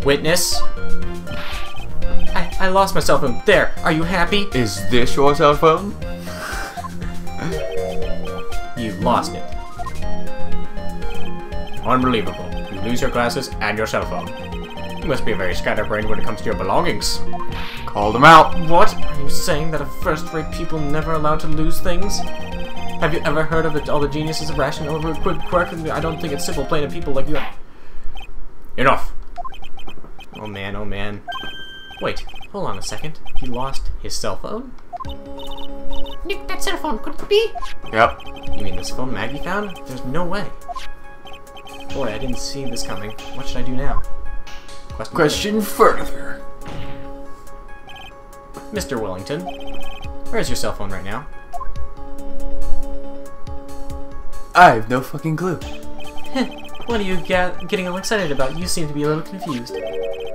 Witness. I lost my cell phone. There. Are you happy? Is this your cell phone? You lost it. Unbelievable. You lose your glasses and your cell phone. You must be a very scatterbrained when it comes to your belongings. Call them out. What? Are you saying that a first-rate people never allowed to lose things? Have you ever heard of all the geniuses of rational over a quick quirk? I don't think it's simple playing to people like you. Enough! Oh man, oh man. Wait, hold on a second. He lost his cell phone? Nick, that cell phone, could it be? Yep. You mean this phone Maggie found? There's no way. Boy, I didn't see this coming. What should I do now? Question further. Mr. Wellington, where's your cell phone right now? I have no fucking clue. What are you getting all excited about? You seem to be a little confused.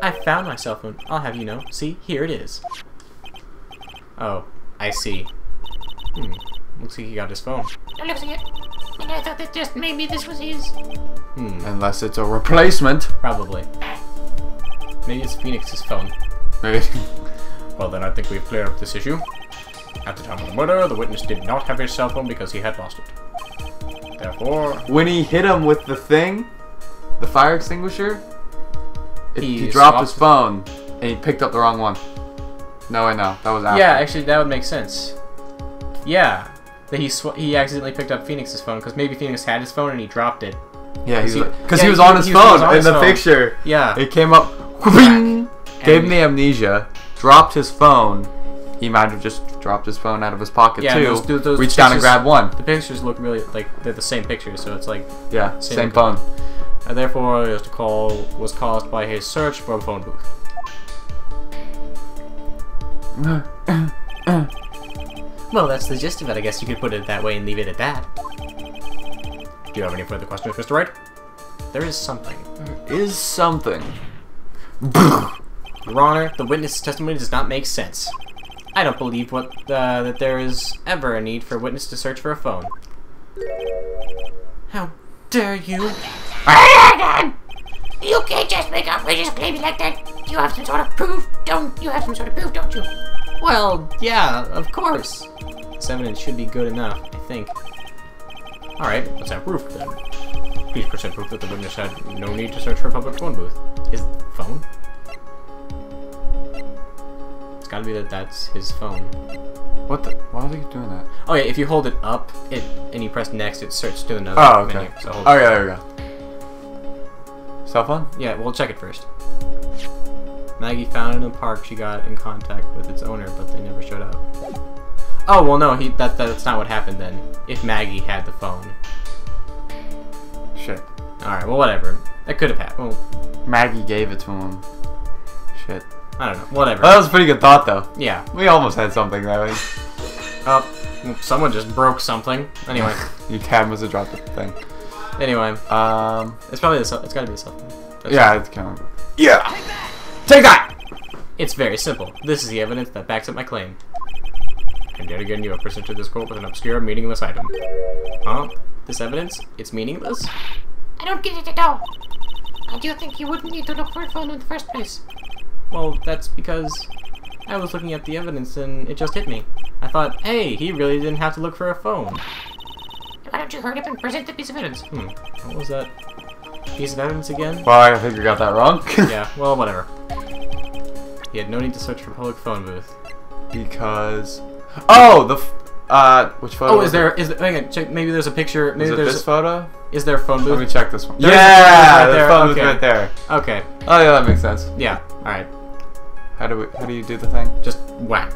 I found my cell phone. I'll have you know. See, here it is. Oh, I see. Looks like he got his phone. It looks like it. And I thought that just maybe this was his. Unless it's a replacement. Probably. Maybe it's Phoenix's phone. Maybe. Well, then I think we've cleared up this issue. At the time of the murder, the witness did not have his cell phone because he had lost it. Therefore, When he hit him with the thing, the fire extinguisher, he He dropped his swapped- phone and he picked up the wrong one. No, I know. That was after. yeah, actually, that would make sense. Yeah, that he accidentally picked up Phoenix's phone because maybe Phoenix had his phone and he dropped it. Yeah, Because because he was on his phone in the picture. Yeah. It came up, whooing, gave him the amnesia, dropped his phone. He might have just dropped his phone out of his pocket Yeah, too. those Reached down and pictures- grabbed one. The pictures look really like they're the same pictures, so it's like. Yeah, Same same phone. And therefore, the call was caused by his search for a phone booth. Well, that's the gist of it. I guess you could put it that way and leave it at that. Do you have any further questions, Mr. Wright? There is something. Is something. Your Honor, the witness's testimony does not make sense. I don't believe that there is ever a need for a witness to search for a phone. How dare you? You can't just make outrageous claims like that. You have some sort of proof, don't you? Have some sort of proof, don't you? Well, yeah, of course. This evidence should be good enough, I think. Alright, let's have proof then. Please present proof that the witness had no need to search for a public phone booth. His phone? It's gotta be that that's his phone. What the? Why are they doing that? Oh yeah, if you hold it up and you press next, it searches to another Oh, okay. menu. So hold Oh it. yeah, there we go. Cell phone? Yeah, we'll check it first. Maggie found it in the park. She got in contact with its owner, but they never showed up. Oh, well no, that's not what happened then. If Maggie had the phone. Shit. Alright, well whatever. That could have happened. Well, Maggie gave it to him. Shit. I don't know. Whatever. Well, that was a pretty good thought though. Yeah. We almost had something that way. Oh, someone just broke something. Anyway. You Tad must have dropped the thing. Anyway. It's probably it's gotta be the cell phone. Yeah, it's kind of. Yeah! Take that! It's very simple. This is the evidence that backs up my claim. And yet again, you have presented this quote with an obscure, meaningless item. Huh? This evidence? It's meaningless? I don't get it at all. I do think you wouldn't need to look for a phone in the first place. Well, that's because I was looking at the evidence and it just hit me. I thought, hey, he really didn't have to look for a phone. Why don't you hurry up and present the piece of evidence? What was that piece of evidence again? Well, I think you got that wrong. Yeah, well, whatever. He had no need to search for a public phone booth. Because. Oh, which photo? Oh, hang on, check, maybe there's a picture. Maybe Is it there's this photo? Is there a phone booth? Let me check this one. There's a Yeah, phone booth right the there. phone booth Okay. right there. Okay. Oh yeah, that makes sense. Yeah. All right. How do you do the thing? Just whack.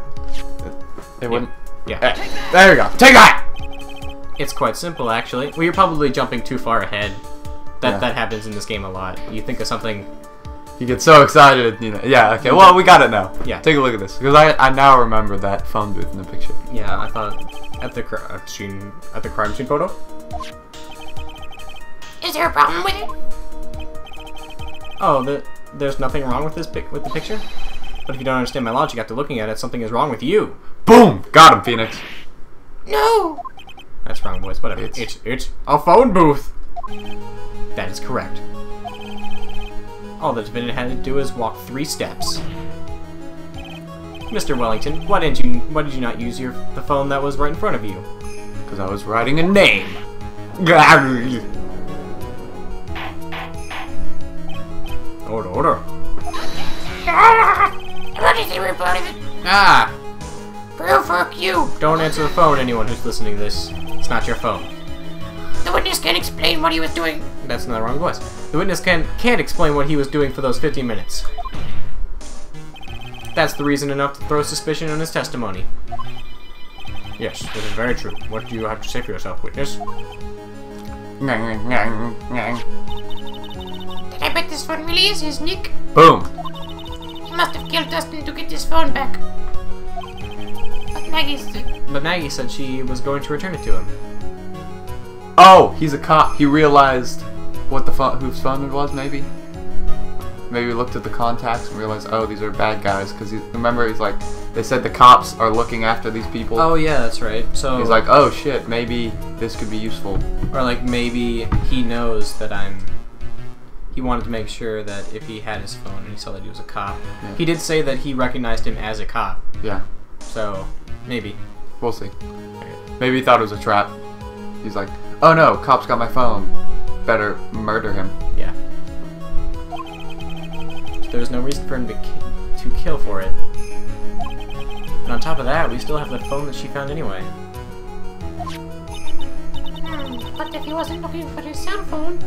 It wouldn't. Yeah. There you go. Take that. It's quite simple, actually. Well, you're probably jumping too far ahead. Yeah. That happens in this game a lot. You think of something. You get so excited, you know. Yeah. Okay. Well, we got it now. Yeah. Take a look at this because I now remember that phone booth in the picture. Yeah, I thought at the crime scene photo. Is there a problem with it? Oh, there's nothing wrong with the picture. But if you don't understand my logic after looking at it, something is wrong with you. Boom! Got him, Phoenix. No! That's wrong, boys. Whatever. It's a phone booth. That is correct. All the defendant had to do is walk 3 steps. Mr. Wellington, why did you not use the phone that was right in front of you? Because I was writing a name. Order. Emergency report. Ah! Fuck you. Don't answer the phone, anyone who's listening to this. It's not your phone. The witness can't explain what he was doing. That's not the wrong voice. The witness can't explain what he was doing for those 15 minutes. That's the reason enough to throw suspicion on his testimony. Yes, this is very true. What do you have to say for yourself, witness? Did I bet this phone really is his, Nick? Boom. He must have killed Dustin to get his phone back. But Maggie said she was going to return it to him. Oh, he's a cop. He realized what whose phone it was, maybe? Maybe he looked at the contacts and realized, oh, these are bad guys. Because remember, he's like, they said the cops are looking after these people. Oh, yeah, that's right. So he's like, oh, shit, maybe this could be useful. Or, like, maybe he knows that he wanted to make sure that if he had his phone and he saw that he was a cop. Yeah. He did say that he recognized him as a cop. Yeah. So, maybe. We'll see. Maybe he thought it was a trap. He's like, oh no, cops got my phone. Better murder him. Yeah. There's no reason for him to kill for it. And on top of that, we still have the phone that she found anyway. But if he wasn't looking for his cell phone,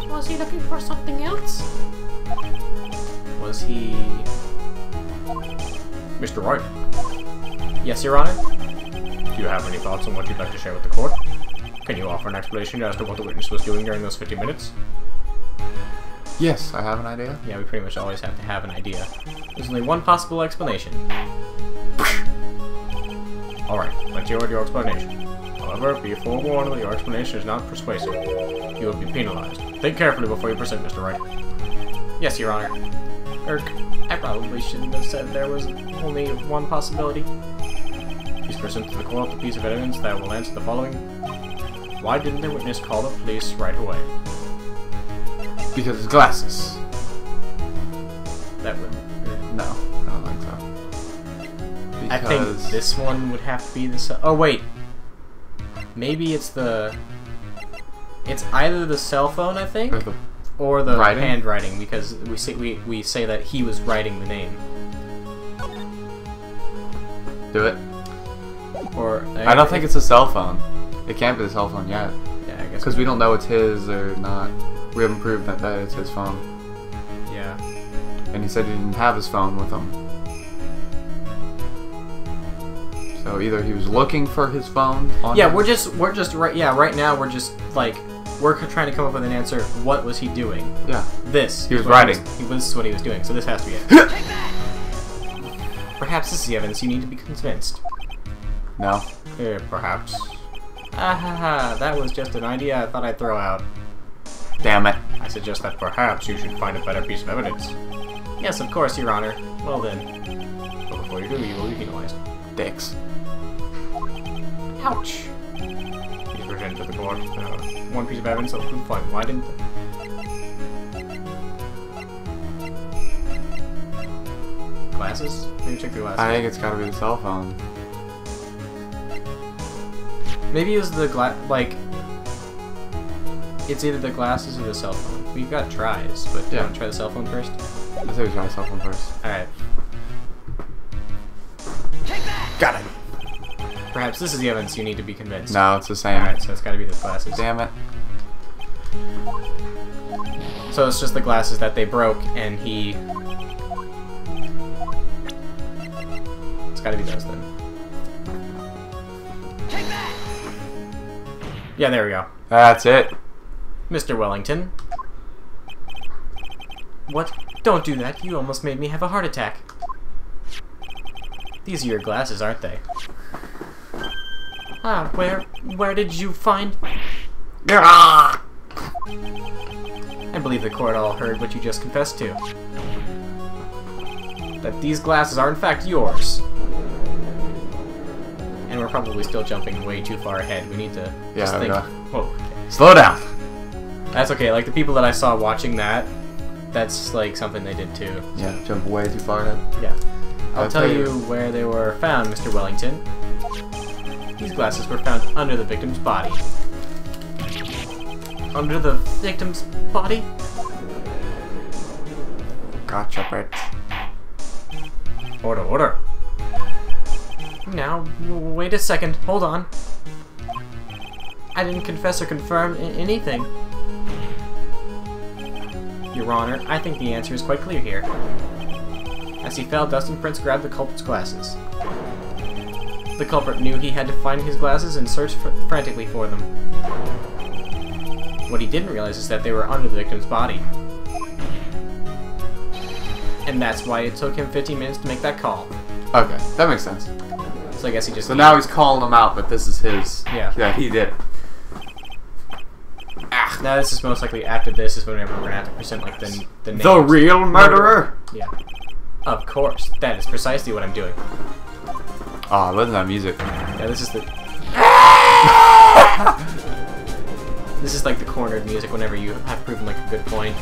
was he looking for something else? Was he... Mr. Wright? Yes, Your Honor? Do you have any thoughts on what you'd like to share with the court? Can you offer an explanation as to what the witness was doing during those 50 minutes? Yes, I have an idea. Yeah, we pretty much always have to have an idea. There's only one possible explanation. Alright, let's hear your explanation. However, be forewarned that your explanation is not persuasive. You will be penalized. Think carefully before you present, Mr. Wright. Yes, Your Honor. I probably shouldn't have said there was only one possibility. Please present to the court a piece of evidence that will answer the following. Why didn't the witness call the police right away? Because his glasses. That would... No, I don't think so. Because... I think this one would have to be the... Oh, wait. Maybe it's the... It's either the cell phone, I think, or the handwriting, because we say that he was writing the name. Do it. Or I don't think it's a cell phone. It can't be the cell phone yet. Yeah, I guess. Because we don't know it's his or not. We haven't proved that it's his phone. Yeah. And he said he didn't have his phone with him. So either he was looking for his phone on him. We're just right now we're just like we're trying to come up with an answer. What was he doing? Yeah. This. He was writing. This is what he was doing, so this has to be it. Perhaps this is the evidence you need to be convinced. No. Perhaps. That was just an idea I thought I'd throw out. Damn it. I suggest that perhaps you should find a better piece of evidence. Yes, of course, Your Honor. Well then. But before you do, you will be penalized. Dicks. Ouch. Please present to the court one piece of evidence that will prove fine. Why didn't Glasses? Maybe check the glasses. I think it's gotta be the cell phone. Maybe it was the it's either the glasses or the cell phone. We've got tries, but do you want to try the cell phone first? I say we try the cell phone first. Alright. Got it! Perhaps this is the evidence you need to be convinced. No, it's the same. Alright, so it's gotta be the glasses. Damn it. So it's just the glasses that they broke, and he... It's gotta be those then. Yeah, there we go. That's it. Mr. Wellington. What? Don't do that. You almost made me have a heart attack. These are your glasses, aren't they? Ah, where did you find... I believe the court all heard what you just confessed to. That these glasses are in fact yours. And we're probably still jumping way too far ahead. We need to just think... Whoa, okay. Slow down. That's okay, like the people that I saw watching that, That's like something they did too. Yeah, jump way too far ahead. Yeah. I'll tell you where they were found, Mr. Wellington. These glasses were found under the victim's body. Under the victim's body? Gotcha, bitch. Order, order. Now, wait a second. Hold on. I didn't confess or confirm anything. Your Honor, I think the answer is quite clear here. As he fell, Dustin Prince grabbed the culprit's glasses. The culprit knew he had to find his glasses and searched frantically for them. What he didn't realize is that they were under the victim's body. And that's why it took him 15 minutes to make that call. Okay, that makes sense. So I guess he just... So now he's calling them out, but this is his... Yeah. Yeah, he did it. Now this is most likely after this is whenever we're gonna have to present like the names. The real murderer! Yeah. Of course. That is precisely what I'm doing. Oh, listen to that music. Yeah, this is the... This is like the cornered music whenever you have proven like a good point.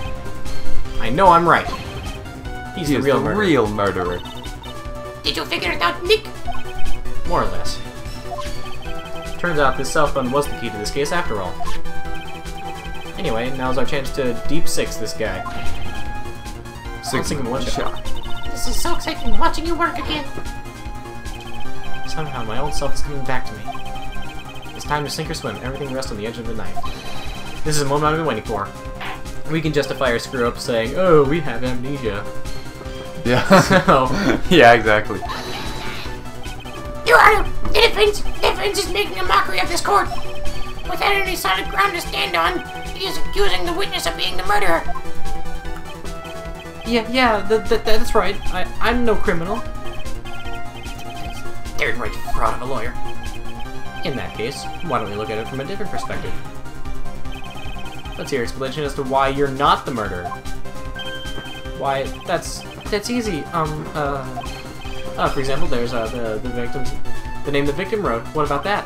I know I'm right. He's the real murderer. Real murderer. Did you figure it out, Nick? More or less. Turns out this cell phone was the key to this case after all. Anyway, now's our chance to deep six this guy. Six in one shot. This is so exciting watching you work again. Somehow my old self is coming back to me. It's time to sink or swim. Everything rests on the edge of the knife. This is the moment I've been waiting for. We can justify our screw-up saying, oh, we have amnesia. Yeah. So... Yeah, exactly. Your Honor, the defense is making a mockery of this court. Without any solid ground to stand on, he is accusing the witness of being the murderer. Yeah, that's right. I'm no criminal. Third rate fraud of a lawyer. In that case, why don't we look at it from a different perspective? Let's hear your explanation as to why you're not the murderer. Why, that's easy. For example, there's the victim's... The name the victim wrote. What about that?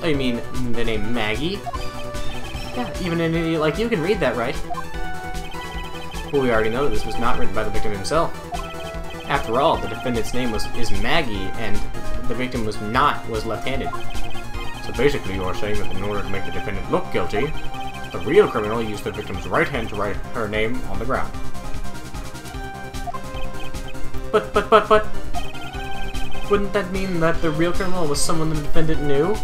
Oh, you mean the name Maggie? Yeah, even an idiot like you can read that, right? Well, we already know that this was not written by the victim himself. After all, the defendant's name is Maggie, and the victim was left-handed. So basically, you are saying that in order to make the defendant look guilty, the real criminal used the victim's right hand to write her name on the ground. But... Wouldn't that mean that the real criminal was someone the defendant knew?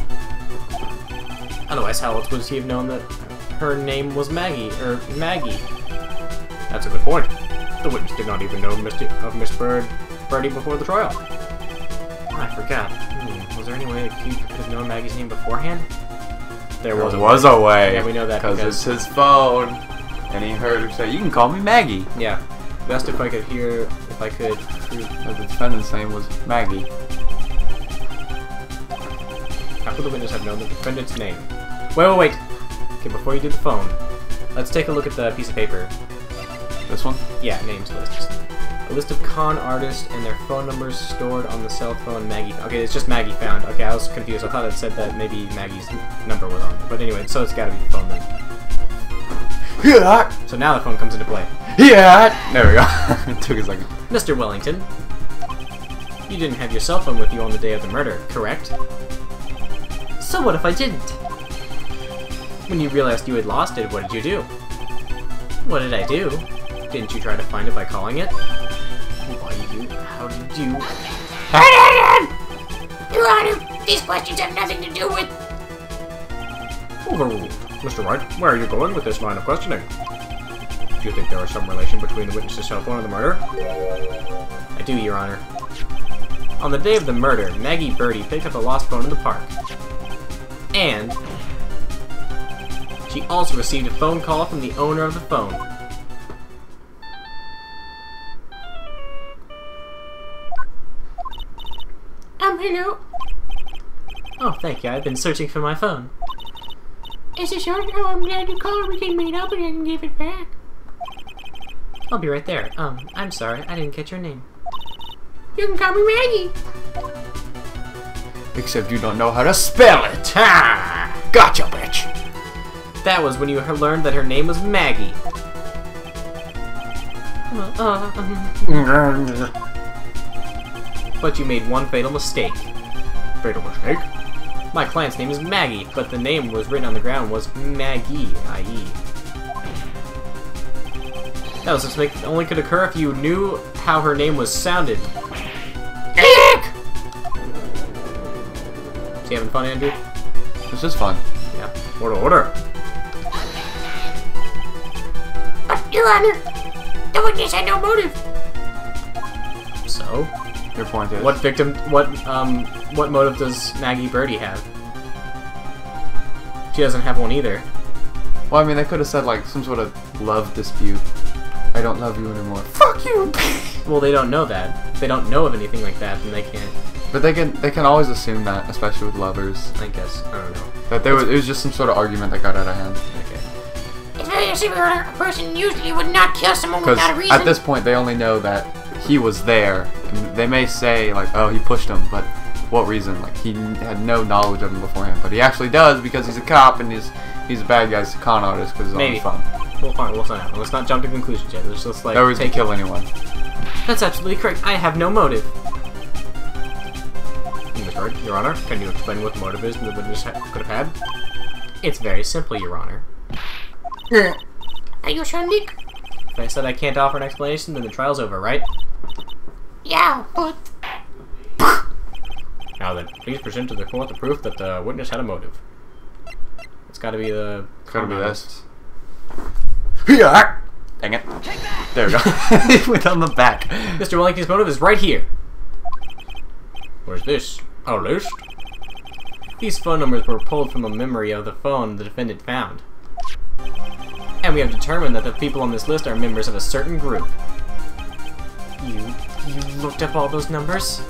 Otherwise, how else would he have known that her name was Maggie? That's a good point. The witness did not even know of Miss Birdie before the trial. I forgot. Was there any way that he could have known Maggie's name beforehand? There was a way. Yeah, we know that because it's his phone, and he heard her say, "You can call me Maggie." Yeah. Best if I could hear, The defendant's name was Maggie. How could the witness have known the defendant's name? Wait. Okay, before you do the phone, let's take a look at the piece of paper. This one? Yeah, names list. A list of con artists and their phone numbers stored on the cell phone Maggie. Okay, it's just Maggie found. Okay, I was confused. I thought it said that maybe Maggie's number was on there. But anyway, so it's gotta be the phone then. Yeah. So now the phone comes into play. Yeah. There we go. It took a second. Mr. Wellington, you didn't have your cell phone with you on the day of the murder, correct? So what if I didn't? When you realized you had lost it, what did you do? What did I do? Didn't you try to find it by calling it? How did you... Your Honor, these questions have nothing to do with... Overruled. Mr. Wright, where are you going with this line of questioning? Do you think there is some relation between the witness's cell phone and the murder? I do, Your Honor. On the day of the murder, Maggie Birdie picked up a lost phone in the park. And... she also received a phone call from the owner of the phone. Hello? Oh, thank you. I've been searching for my phone. Is this yours? Oh, I'm glad you called. We can meet up and I can give it back. I'll be right there. I'm sorry. I didn't catch your name. You can call me Maggie. Except you don't know how to spell it. Ha! Gotcha, bitch. That was when you learned that her name was Maggie. But you made one fatal mistake. Fatal mistake? My client's name is Maggie, but the name was written on the ground was Maggie, i.e. That was a mistake that only could occur if you knew how her name was sounded. Is he having fun, Andrew? This is fun. Yeah. Order. But, Your Honor, the witness had no motive. So? Your point is? What motive does Maggie Birdie have? She doesn't have one either. Well, I mean, they could have said, like, some sort of love dispute. I don't love you anymore. Fuck you! Well, they don't know that. If they don't know of anything like that, then they can't. But they can always assume that, especially with lovers. I guess. I don't know. That it was just some sort of argument that got out of hand. Okay. It's very simple, Your Honor. A person usually would not kill someone without a Because reason. at this point, they only know that he was there. And they may say, like, oh, he pushed him, but what reason? Like, he had no knowledge of him beforehand. But he actually does because he's a cop and he's a bad guy. He's a con artist because it's Maybe. all fun. We'll find out. Let's not jump to conclusions yet. Let's just, like, No reason to kill anyone. That's absolutely correct. I have no motive. Mr. Wright, Your Honor, can you explain what the motive is the witness could have had? It's very simple, Your Honor. Are you sure, Nick? If I said I can't offer an explanation, then the trial's over, right? Yeah, but... Now then, please present to the court the proof that the witness had a motive. It's gotta be the... Gotta be this. Dang it. There we go. It went on the back. Mr. Wellington's motive is right here. Where's this? A list? These phone numbers were pulled from a memory of the phone the defendant found. And we have determined that the people on this list are members of a certain group. You looked up all those numbers?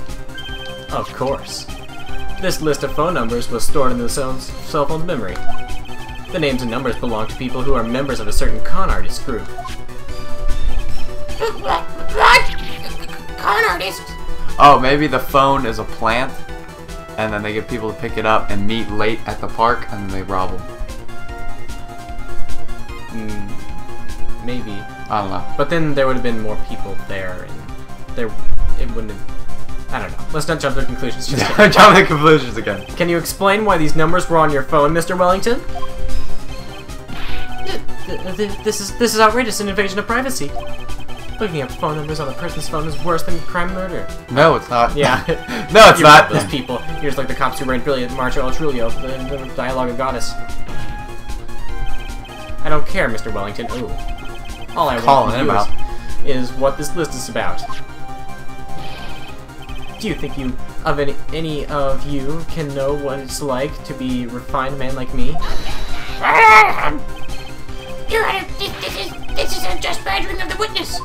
Of course. This list of phone numbers was stored in the cell phone's memory. The names and numbers belong to people who are members of a certain con artist group. What? Con artist? Oh, maybe the phone is a plant, and then they get people to pick it up and meet late at the park, and then they rob them. Maybe. I don't know. But then there would have been more people there, and it wouldn't have... I don't know. Let's not jump to conclusions just yet. Jump to conclusions again. Can you explain why these numbers were on your phone, Mr. Wellington? This is outrageous, an invasion of privacy. Looking up phone numbers on a person's phone is worse than crime murder. No, it's not. Yeah. No, it's not. Those people. Here's like the cops who ran brilliant Marcio Trulio, the dialogue of goddess. I don't care, Mr. Wellington. Ooh. All I want from you is what this list is about. Do you think any of you can know what it's like to be a refined man like me? Your Honor, this is a just badgering of the witness.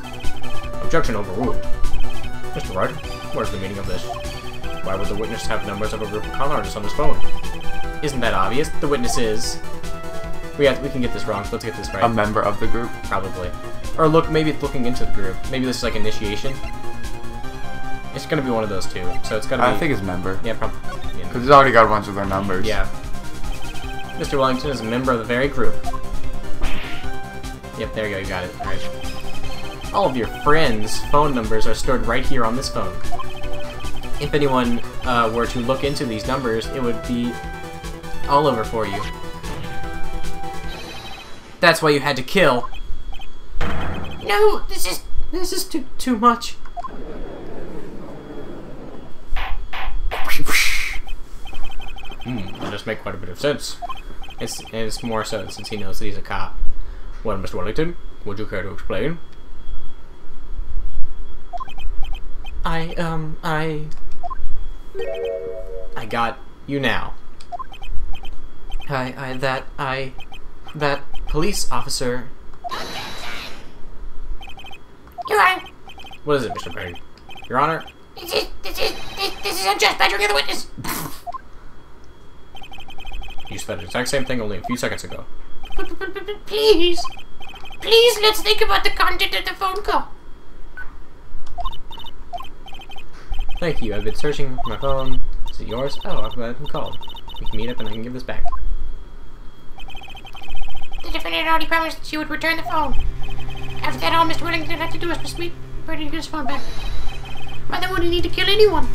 Objection overruled. Mr. Wright, where's the meaning of this? Why would the witness have numbers of a group of con artists on his phone? Isn't that obvious? The witness is... We can get this wrong, so let's get this right. A member of the group? Probably. Or look, maybe it's looking into the group. Maybe this is like initiation. It's gonna be one of those two, so it's gonna be... I think it's member. Yeah, probably. Because he's already got a bunch of their numbers. Yeah. Mr. Wellington is a member of the very group. Yep, there you go, you got it. Alright. All of your friends' phone numbers are stored right here on this phone. If anyone were to look into these numbers, it would be all over for you. That's why you had to kill. No, this is too much. That does make quite a bit of sense. It's more so since he knows that he's a cop. Well, Mr. Wellington, would you care to explain? I got you now. That police officer... Your Honor. What is it, Mr. Perry? Your Honor? This is a just badgering of the witness. You said the exact same thing only a few seconds ago. Please, let's think about the content of the phone call. Thank you. I've been searching for my phone. Is it yours? Oh, I'm glad you called. We can meet up and I can give this back. The defendant already promised she would return the phone. After that, all Mr. Wellington had to do was persuade Brady to get his phone back. Why then would he need to kill anyone?